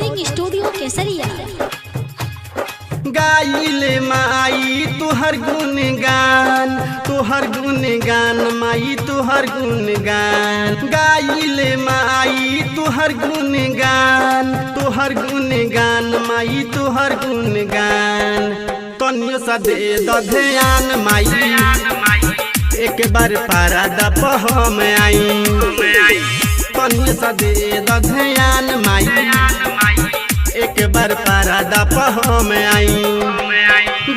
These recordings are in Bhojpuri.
रिकॉर्डिंग स्टूडियो केसरिया। गाइले माई तुहर गुणगान, तुहर गुणगान माई तुहर गुणगान। गाइले माई तुहर गुणगान, तुहर गुणगान माई तुहर गुणगान। तनियो सा दे द ध्यान माई, एक बार पारा दप हम आई। तनियो सा दे द ध्यान माई, एक बार पारा दप हम आई।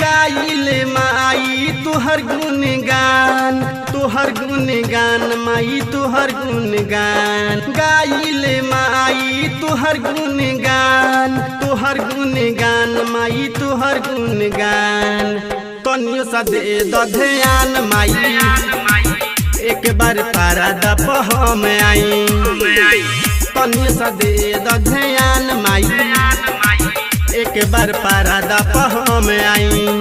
गाइले माई तुहर गुणगान, तुहर गुणगान माई तुहर गुणगान। गाइले माई तुहर गुणगान, तुहर गुणगान माई तुहर गुणगान। तनियो सा दे द ध्यान माई, एक बार पारा दप हम आई। तनियो सा दे द ध्यान माई, एक बार पारा दप हम आई।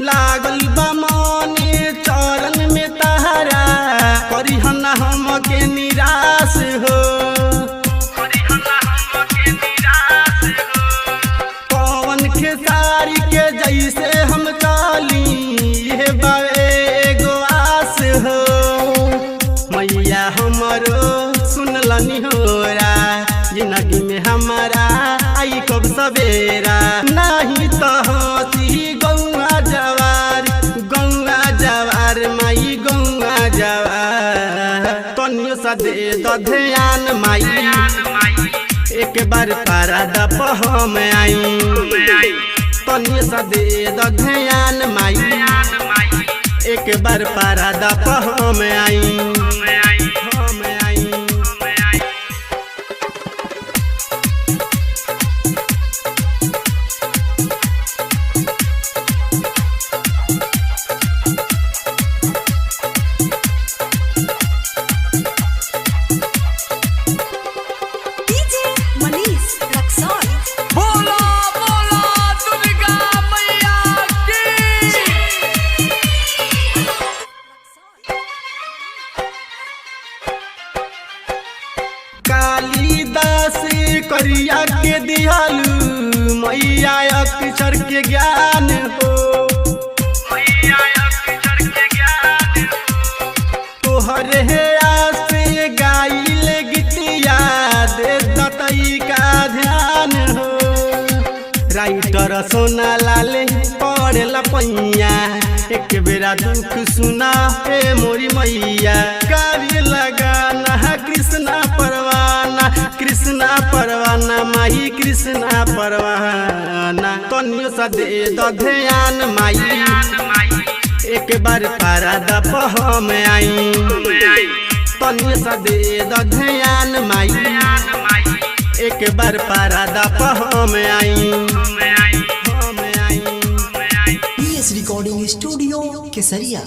लागल बा मने चरण में तहरा, करिहन हम के निराश हो। पवन खेसारी के जैसे हम चली, ये बावे एगो आस हो। मैया हमरो सुनलनी होरा, जिंदगी में हमारा आई कब सवेरा। नहीं तो हंसी गौआ जवार, गौआ जवार माई गौआ जवार। तनियो सा दे द ध्यान माई, एक बार पारा दप हम आई। तनियो सा दे द ध्यान माई, एक बार पारा दप हम आई। कालिदास करिया के दियालू मैया अक्षर के ज्ञान हो। तोहरे आस गाइले गीतिया, दे दतई का ध्यान हो। राइटर सोना लाले पड़ेला पैया, एक बेरा दुख सुना हे मोरी मैया। कार्य लगाना कृष्णा परवाना, कृष्णा परवाना माई कृष्णा परवाना। तनियो सा दे द ध्यान माई, एक बार पारा दप हम आई। तनियो सा दे द ध्यान माई, एक बार पारा दप हम आई। रिकॉर्डिंग स्टूडियो केसरिया।